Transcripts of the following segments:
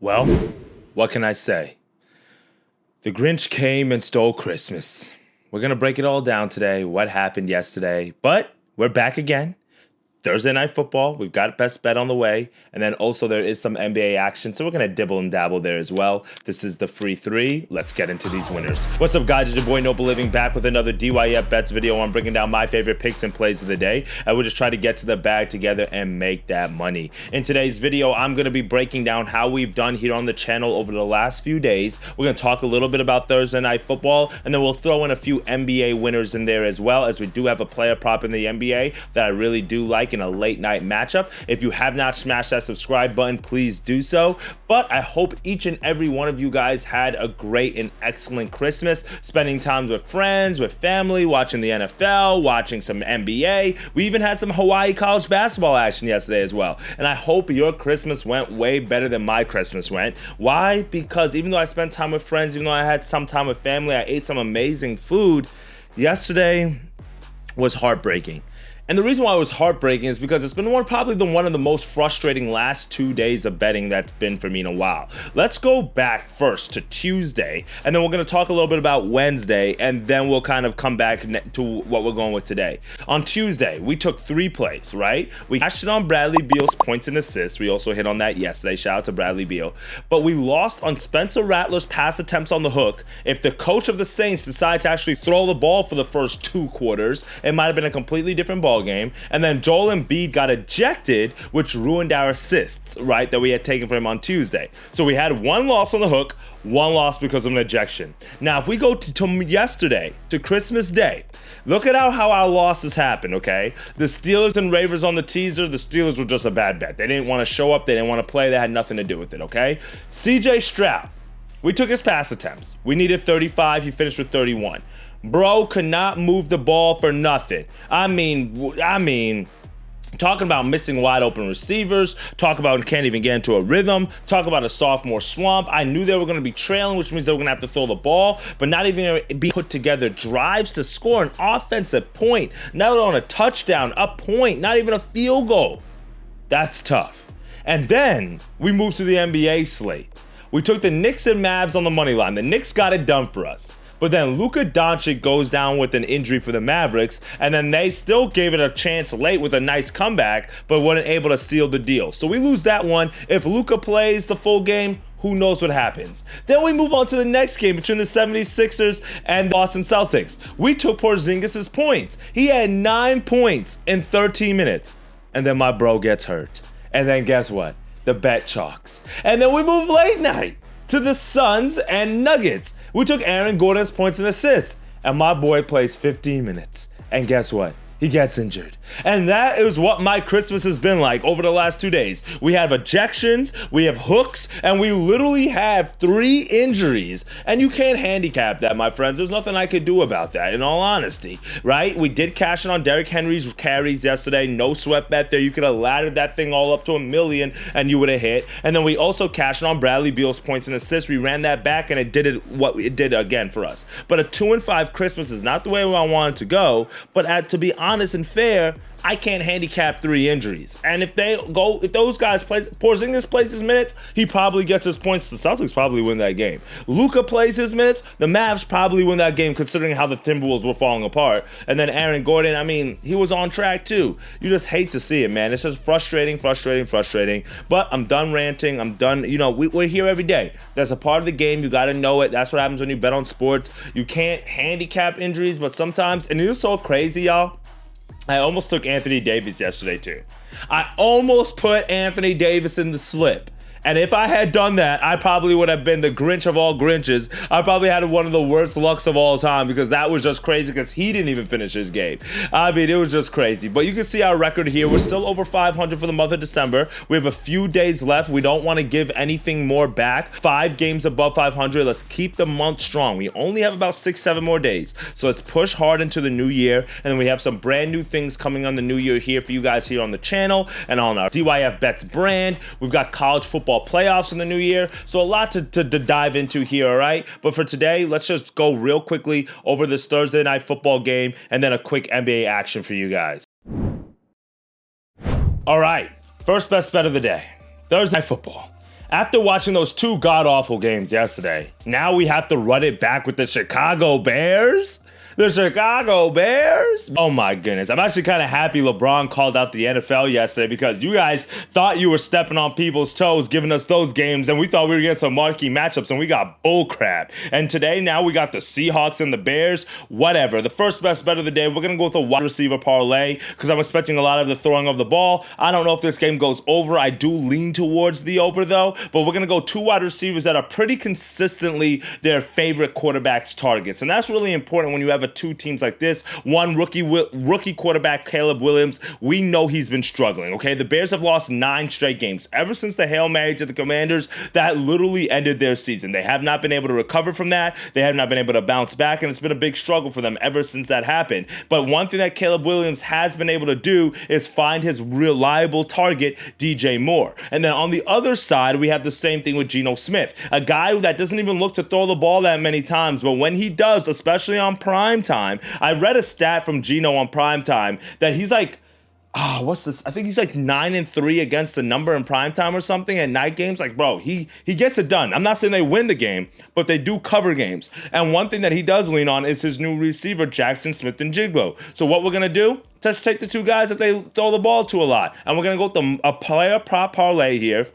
Well, what can I say? The Grinch came and stole Christmas. We're going to break it all down today, what happened yesterday, but we're back again. Thursday Night Football, we've got best bet on the way, and then also there is some NBA action, so we're going to dibble and dabble there as well. This is the free three. Let's get into these winners. What's up, guys? It's your boy Noble Living back with another DYF Bets video. I'm bringing down my favorite picks and plays of the day, and we'll just try to get to the bag together and make that money. In today's video, I'm going to be breaking down how we've done here on the channel over the last few days. We're going to talk a little bit about Thursday Night Football, and then we'll throw in a few NBA winners in there as well, as we do have a player prop in the NBA that I really do like in a late night matchup. If you have not smashed that subscribe button, please do so. But I hope each and every one of you guys had a great and excellent Christmas, spending time with friends, with family, watching the NFL, watching some NBA. We even had some Hawaii college basketball action yesterday as well. And I hope your Christmas went way better than my Christmas went. Why? Because even though I spent time with friends, even though I had some time with family, I ate some amazing food, yesterday was heartbreaking. And the reason why it was heartbreaking is because it's been probably one of the most frustrating last 2 days of betting that's been for me in a while. Let's go back first to Tuesday, and then we're going to talk a little bit about Wednesday, and then we'll kind of come back to what we're going with today. On Tuesday, we took 3 plays, right? We cashed it on Bradley Beal's points and assists. We also hit on that yesterday. Shout out to Bradley Beal. But we lost on Spencer Rattler's pass attempts on the hook. If the coach of the Saints decided to actually throw the ball for the first 2 quarters, it might have been a completely different ball game. And then Joel Embiid got ejected, which ruined our assists, right, that we had taken from him on Tuesday. So we had 1 loss on the hook, 1 loss because of an ejection. Now, if we go to yesterday, to Christmas Day, look at how our losses happened, okay? The Steelers and Ravens on the teaser, the Steelers were just a bad bet. They didn't want to show up. They didn't want to play. They had nothing to do with it, okay? CJ Stroud, we took his pass attempts. We needed 35. He finished with 31. Bro could not move the ball for nothing. I mean, talking about missing wide open receivers, talk about can't even get into a rhythm, talk about a sophomore slump. I knew they were going to be trailing, which means they were going to have to throw the ball, but not even going to be put together drives to score an offensive point, not on a touchdown, a point, not even a field goal. That's tough. And then we moved to the NBA slate. We took the Knicks and Mavs on the money line. The Knicks got it done for us. But then Luka Doncic goes down with an injury for the Mavericks, and then they still gave it a chance late with a nice comeback, but weren't able to seal the deal. So we lose that one. If Luka plays the full game, who knows what happens. Then we move on to the next game between the 76ers and the Boston Celtics. We took Porzingis' points. He had 9 points in 13 minutes. And then my bro gets hurt. And then guess what? The bet chalks. And then we move late night to the Suns and Nuggets. We took Aaron Gordon's points and assists, and my boy plays 15 minutes. And guess what? He gets injured. And that is what my Christmas has been like over the last 2 days. We have ejections, we have hooks, and we literally have 3 injuries. And you can't handicap that, my friends. There's nothing I could do about that, in all honesty, right? We did cash in on Derrick Henry's carries yesterday. No sweat bet there. You could have laddered that thing all up to $1 million, and you would have hit. And then we also cashed in on Bradley Beal's points and assists. We ran that back, and it did what it did again for us. But a 2-5 Christmas is not the way I wanted to go. But to be honest and fair, I can't handicap 3 injuries. And if those guys play, Porzingis plays his minutes, he probably gets his points. The Celtics probably win that game. Luka plays his minutes, the Mavs probably win that game considering how the Timberwolves were falling apart. And then Aaron Gordon, I mean, he was on track too. You just hate to see it, man. It's just frustrating. But I'm done ranting. I'm done. You know, we're here every day. That's a part of the game. You got to know it. That's what happens when you bet on sports. You can't handicap injuries, but sometimes, and it's so crazy, y'all. I almost took Anthony Davis yesterday too. I almost put Anthony Davis in the slip. And if I had done that, I probably would have been the Grinch of all Grinches. I probably had one of the worst lucks of all time because that was just crazy because he didn't even finish his game. I mean, it was just crazy. But you can see our record here. We're still over 500 for the month of December. We have a few days left. We don't want to give anything more back. 5 games above 500. Let's keep the month strong. We only have about 6-7 more days. So let's push hard into the new year. And then we have some brand new things coming on the new year here for you guys here on the channel and on our DYF Bets brand. We've got college football playoffs in the new year, so a lot to dive into here, all right? But for today, let's just go real quickly over this Thursday night football game and then a quick NBA action for you guys. All right, first best bet of the day, Thursday night football. After watching those two god-awful games yesterday, now we have to run it back with the Chicago Bears? The Chicago Bears? Oh my goodness. I'm actually kind of happy LeBron called out the NFL yesterday because you guys thought you were stepping on people's toes giving us those games, and we thought we were getting some marquee matchups, and we got bullcrap. And today, now we got the Seahawks and the Bears. Whatever. The first best bet of the day, we're going to go with a wide receiver parlay because I'm expecting a lot of the throwing of the ball. I don't know if this game goes over. I do lean towards the over, though, but we're going to go two wide receivers that are pretty consistently their favorite quarterbacks' targets. And that's really important when you have two teams like this. One rookie quarterback, Caleb Williams, we know he's been struggling, okay? The Bears have lost 9 straight games ever since the Hail Mary to the Commanders that literally ended their season. They have not been able to recover from that. They have not been able to bounce back, and it's been a big struggle for them ever since that happened. But one thing that Caleb Williams has been able to do is find his reliable target, DJ Moore. And then on the other side, we have the same thing with Geno Smith, a guy that doesn't even look to throw the ball that many times, but when he does, especially on prime time. I read a stat from Geno on prime time that he's like, what's this? I think he's like 9-3 against the number in primetime or something at night games. Like, bro, he gets it done. I'm not saying they win the game, but they do cover games. And one thing that he does lean on is his new receiver, Jackson Smith-Njigba. So what we're going to do, just take the two guys that they throw the ball to a lot. And we're going to go with a player prop parlay here.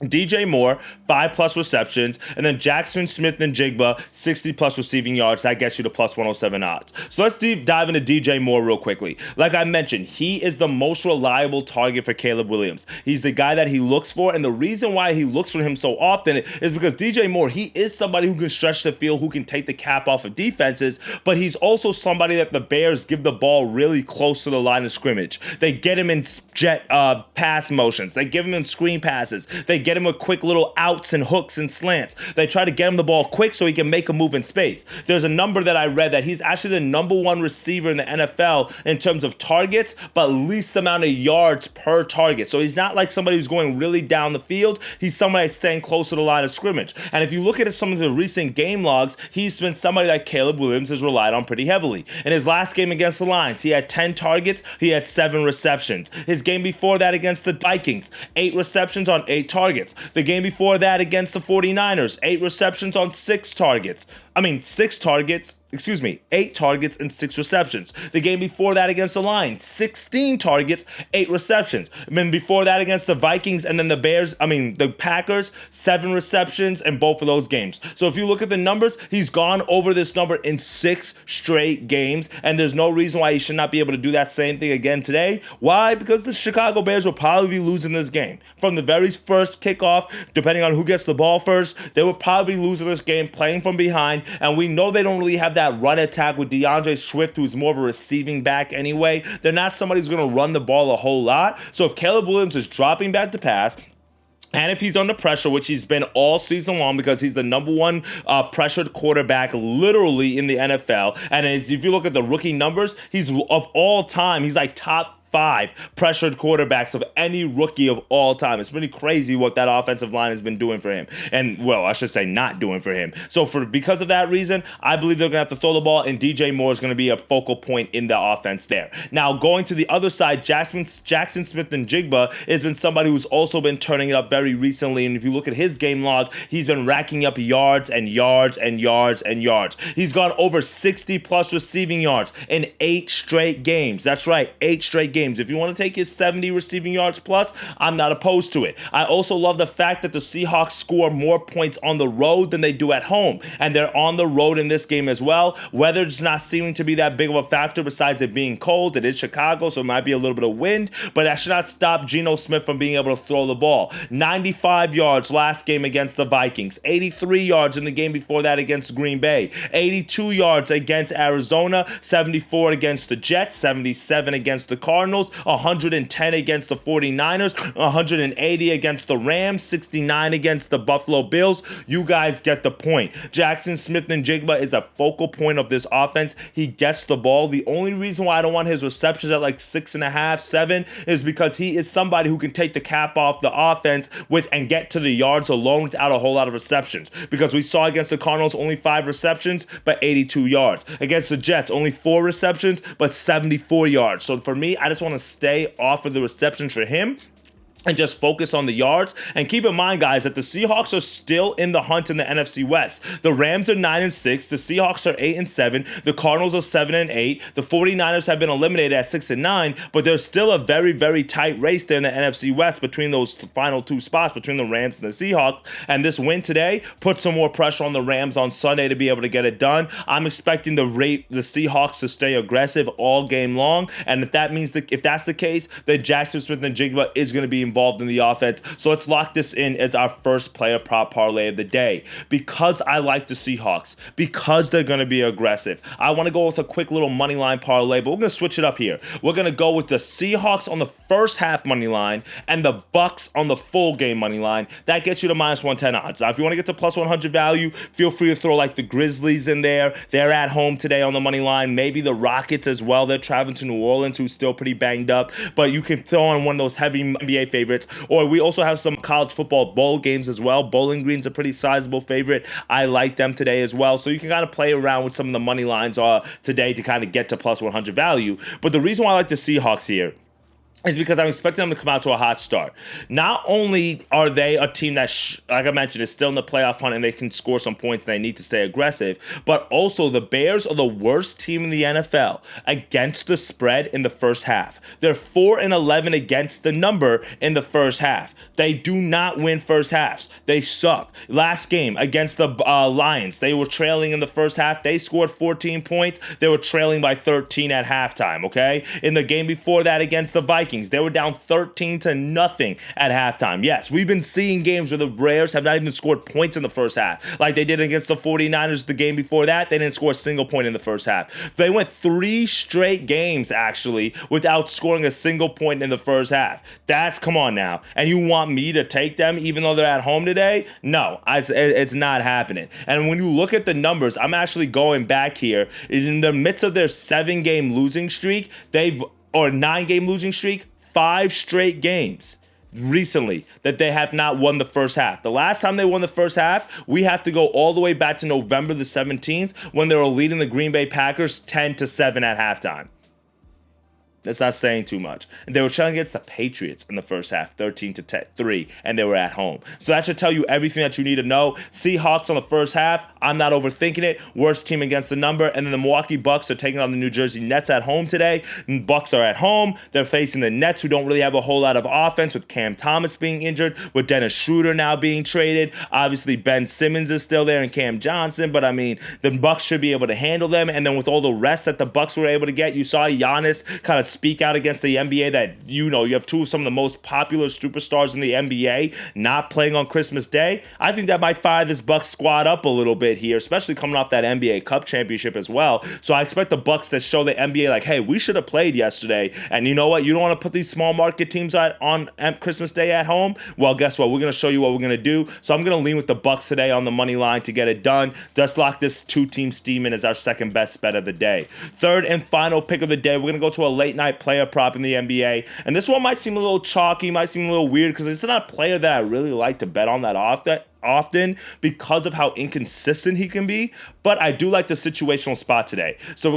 DJ Moore, 5+ receptions, and then Jackson Smith-Njigba, 60+ receiving yards. That gets you to plus 107 odds. So let's deep dive into DJ Moore real quickly. Like I mentioned, he is the most reliable target for Caleb Williams. He's the guy that he looks for, and the reason why he looks for him so often is because DJ Moore, he is somebody who can stretch the field, who can take the cap off of defenses, but he's also somebody that the Bears give the ball really close to the line of scrimmage. They get him in jet pass motions. They give him in screen passes. They get him with quick little outs and hooks and slants. They try to get him the ball quick so he can make a move in space. There's a number that I read that he's actually the number 1 receiver in the NFL in terms of targets, but least amount of yards per target. So he's not like somebody who's going really down the field. He's somebody that's staying close to the line of scrimmage. And if you look at some of the recent game logs, he's been somebody that Caleb Williams has relied on pretty heavily. In his last game against the Lions, he had 10 targets. He had 7 receptions. His game before that against the Vikings, 8 receptions on 8 targets. The game before that against the 49ers, 8 receptions on 6 targets. 8 targets and 6 receptions. The game before that against the Lions, 16 targets, 8 receptions. And then before that against the Vikings and then the Packers, 7 receptions in both of those games. So if you look at the numbers, he's gone over this number in 6 straight games, and there's no reason why he should not be able to do that same thing again today. Why? Because the Chicago Bears will probably be losing this game. From the very first kickoff, depending on who gets the ball first, they will probably be losing this game playing from behind, and we know they don't really have that run attack with DeAndre Swift, who's more of a receiving back anyway. They're not somebody who's going to run the ball a whole lot. So if Caleb Williams is dropping back to pass, and if he's under pressure, which he's been all season long because he's the number 1 pressured quarterback literally in the NFL. And if you look at the rookie numbers, he's of all time, he's like top 5 pressured quarterbacks of any rookie of all time. It's pretty crazy what that offensive line has been doing for him. And, well, I should say not doing for him. So because of that reason, I believe they're going to have to throw the ball, and DJ Moore is going to be a focal point in the offense there. Now, going to the other side, Jackson Smith-Njigba has been somebody who's also been turning it up very recently. And if you look at his game log, he's been racking up yards and yards and yards and yards. He's gone over 60+ receiving yards in 8 straight games. That's right, 8 straight games. If you want to take his 70 receiving yards plus, I'm not opposed to it. I also love the fact that the Seahawks score more points on the road than they do at home, and they're on the road in this game as well. Weather's not seeming to be that big of a factor besides it being cold. It is Chicago, so it might be a little bit of wind, but that should not stop Geno Smith from being able to throw the ball. 95 yards last game against the Vikings, 83 yards in the game before that against Green Bay, 82 yards against Arizona, 74 against the Jets, 77 against the Cardinals, 110 against the 49ers, 180 against the Rams, 69 against the Buffalo Bills. You guys get the point. Jackson Smith-Njigba is a focal point of this offense. He gets the ball. The only reason why I don't want his receptions at like 6.5, 7 is because he is somebody who can take the cap off the offense and get to the yards alone without a whole lot of receptions. Because we saw against the Cardinals only 5 receptions, but 82 yards. Against the Jets, only 4 receptions, but 74 yards. So for me, I just want to stay off of the receptions for him. and just focus on the yards. And keep in mind, guys, that the Seahawks are still in the hunt in the NFC West. The Rams are 9-6. The Seahawks are 8-7. The Cardinals are 7-8. The 49ers have been eliminated at 6-9, but there's still a very, very tight race there in the NFC West between those final two spots, between the Rams and the Seahawks. And this win today puts some more pressure on the Rams on Sunday to be able to get it done. I'm expecting the Seahawks to stay aggressive all game long. And if that's the case, then Jackson Smith-Njigba is going to be involved in the offense. So let's lock this in as our first player prop parlay of the day. Because I like the Seahawks, because they're going to be aggressive, I want to go with a quick little money line parlay, but we're going to switch it up here. We're going to go with the Seahawks on the first half money line and the Bucks on the full game money line. That gets you to -110 odds. Now, if you want to get to +100 value, feel free to throw like the Grizzlies in there. They're at home today on the money line. Maybe the Rockets as well. They're traveling to New Orleans, who's still pretty banged up, but you can throw on one of those heavy NBA favorites. Or we also have some college football bowl games as well. Bowling Green's a pretty sizable favorite. I like them today as well. So you can kind of play around with some of the money lines today to kind of get to +100 value. But the reason why I like the Seahawks here is because I'm expecting them to come out to a hot start. Not only are they a team that, like I mentioned, is still in the playoff hunt and they can score some points and they need to stay aggressive, but also the Bears are the worst team in the NFL against the spread in the first half. They're 4-11 against the number in the first half. They do not win first halves. They suck. Last game against the Lions, they were trailing in the first half. They scored 14 points. They were trailing by 13 at halftime, okay? In the game before that against the Vikings, they were down 13-0 at halftime. Yes, we've been seeing games where the Bears have not even scored points in the first half. Like they did against the 49ers the game before that. They didn't score a single point in the first half. They went 3 straight games, actually, without scoring a single point in the first half. Come on now. And you want me to take them even though they're at home today? No, it's not happening. And when you look at the numbers, I'm actually going back here. In the midst of their 7-game losing streak, 9-game losing streak, 5 straight games recently that they have not won the first half. The last time they won the first half, we have to go all the way back to November the 17th when they were leading the Green Bay Packers 10-7 at halftime. That's not saying too much. And they were trailing against the Patriots in the first half, 13-3, and they were at home. So that should tell you everything that you need to know. Seahawks on the first half, I'm not overthinking it. Worst team against the number. And then the Milwaukee Bucks are taking on the New Jersey Nets at home today. And Bucks are at home. They're facing the Nets, who don't really have a whole lot of offense, with Cam Thomas being injured, with Dennis Schroeder now being traded. Obviously, Ben Simmons is still there and Cam Johnson, but I mean, the Bucks should be able to handle them. And then with all the rest that the Bucks were able to get, you saw Giannis kind of speak out against the NBA that, you have two of some of the most popular superstars in the NBA not playing on Christmas Day. I think that might fire this Bucks squad up a little bit here, especially coming off that NBA Cup championship as well. So I expect the Bucks to show the NBA like, hey, we should have played yesterday. And you know what? You don't want to put these small market teams on Christmas Day at home. Well, guess what? We're going to show you what we're going to do. So I'm going to lean with the Bucks today on the money line to get it done. Just lock this 2-team steam in as our second best bet of the day. Third and final pick of the day, we're going to go to a late night player prop in the NBA. And this one might seem a little chalky, might seem a little weird because it's not a player that I really like to bet on that often because of how inconsistent he can be. But I do like the situational spot today. So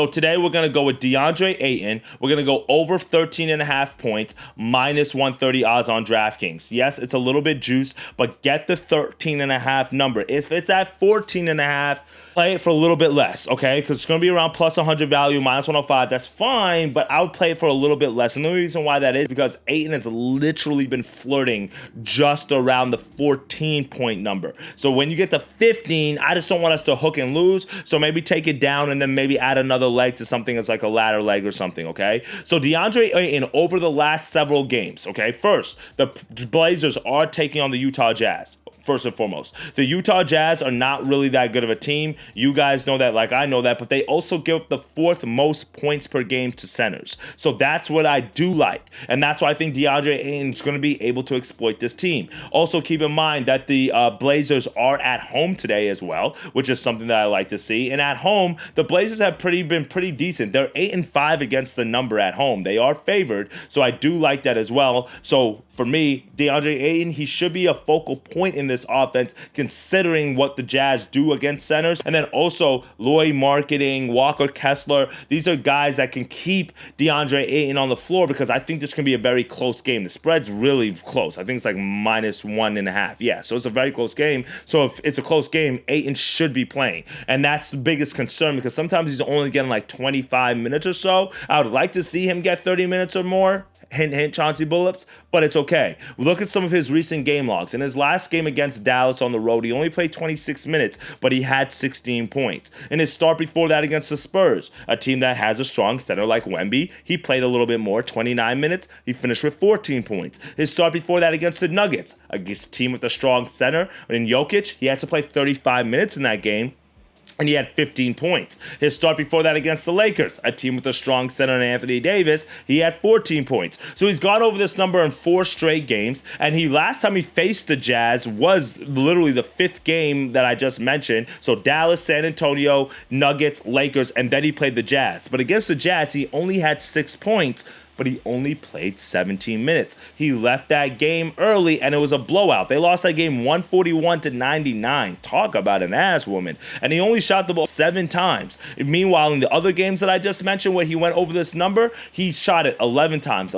today we're going to go with DeAndre Ayton. We're going to go over 13.5 points, -130 odds on DraftKings. Yes, it's a little bit juiced, but get the 13.5 number. If it's at 14.5, play it for a little bit less, okay? Because it's going to be around +100 value, -105. That's fine, but I would play it for a little bit less. And the reason why that is because Ayton has literally been flirting just around the 14-point number. So when you get to 15, I just don't want us to hook and lose. So maybe take it down and then maybe add another leg to something that's like a ladder leg or something, okay? So DeAndre Ayton over the last several games, okay? First, the Blazers are taking on the Utah Jazz. First and foremost, the Utah Jazz are not really that good of a team. You guys know that, like I know that, but they also give up the 4th most points per game to centers. So that's what I do like. And that's why I think DeAndre Ayton is going to be able to exploit this team. Also, keep in mind that the Blazers are at home today as well, which is something that I like to see. And at home, the Blazers have pretty already been pretty decent. They're 8-5 against the number at home. They are favored, so I do like that as well. So for me, DeAndre Ayton, he should be a focal point in this offense, considering what the Jazz do against centers. And then also Lloyd Marketing, Walker Kessler. These are guys that can keep DeAndre Ayton on the floor, because I think this can be a very close game. The spread's really close. I think it's like -1.5. Yeah, so it's a very close game. So if it's a close game, Ayton should be playing. And that's the biggest concern, because sometimes he's only getting like 25 minutes or so. I would like to see him get 30 minutes or more. Hint, hint, Chauncey Billups, but it's okay. Look at some of his recent game logs. In his last game against Dallas on the road, he only played 26 minutes, but he had 16 points. In his start before that against the Spurs, a team that has a strong center like Wemby, he played a little bit more, 29 minutes. He finished with 14 points. His start before that against the Nuggets, against a team with a strong center, in Jokic, he had to play 35 minutes in that game, and he had 15 points. His start before that against the Lakers, a team with a strong center in Anthony Davis, he had 14 points. So he's gone over this number in 4 straight games, and last time he faced the Jazz was literally the 5th game that I just mentioned. So Dallas, San Antonio, Nuggets, Lakers, and then he played the Jazz. But against the Jazz, he only had 6 points, but he only played 17 minutes. He left that game early, and it was a blowout. They lost that game 141-99. Talk about an ass woman. And he only shot the ball 7 times. Meanwhile, in the other games that I just mentioned where he went over this number, he shot it 11 times,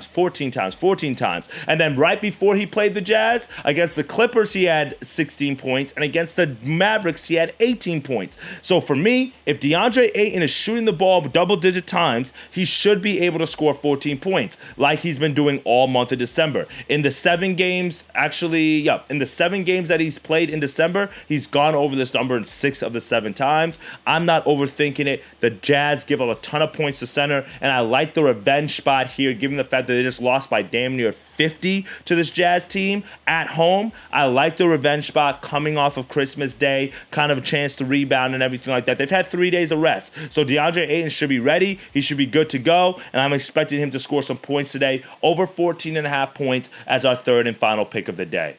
14 times, 14 times. And then right before he played the Jazz, against the Clippers, he had 16 points, and against the Mavericks, he had 18 points. So for me, if DeAndre Ayton is shooting the ball double-digit times, he should be able to score 14 points, like he's been doing all month of December. In the 7 games, in the 7 games that he's played in December, he's gone over this number in 6 of the 7 times. I'm not overthinking it. The Jazz give up a ton of points to center, and I like the revenge spot here, given the fact that they just lost by damn near 50 to this Jazz team at home. I like the revenge spot coming off of Christmas Day, kind of a chance to rebound and everything like that. They've had 3 days of rest, so DeAndre Ayton should be ready. He should be good to go, and I'm expecting him to score some points today, over 14.5 points as our third and final pick of the day.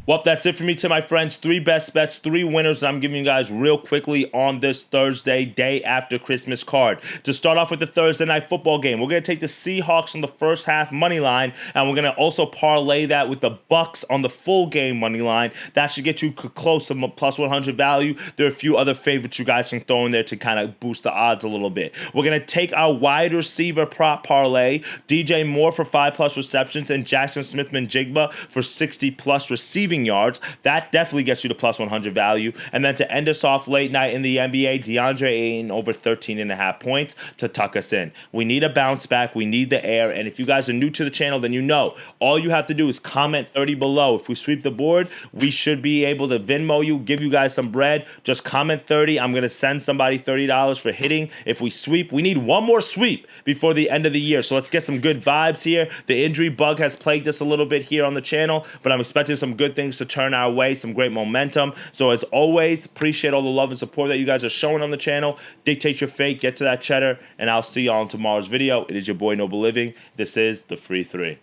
Well, that's it for me, my friends. 3 best bets, 3 winners I'm giving you guys real quickly on this Thursday, day after Christmas card. To start off with the Thursday night football game, we're going to take the Seahawks on the first half money line, and we're going to also parlay that with the Bucks on the full game money line. That should get you close to plus 100 value. There are a few other favorites you guys can throw in there to kind of boost the odds a little bit. We're going to take our wide receiver prop parlay, DJ Moore for 5+ receptions and Jackson Smith-Njigba for 60+ receiving yards. That definitely gets you to plus 100 value. And then to end us off late night in the NBA, DeAndre Ayton over 13.5 points to tuck us in. We need a bounce back. We need the air. And if you guys are new to the channel, then you know all you have to do is comment 30 below. If we sweep the board, we should be able to Venmo you, give you guys some bread. Just comment 30. I'm going to send somebody $30 for hitting. If we sweep, we need one more sweep before the end of the year. So let's get some good vibes here. The injury bug has plagued us a little bit here on the channel, but I'm expecting some good things to turn our way, some great momentum. So as always, appreciate all the love and support that you guys are showing on the channel. Dictate your fate, get to that cheddar, and I'll see y'all in tomorrow's video. It is your boy Noble Living. This is the Free 3.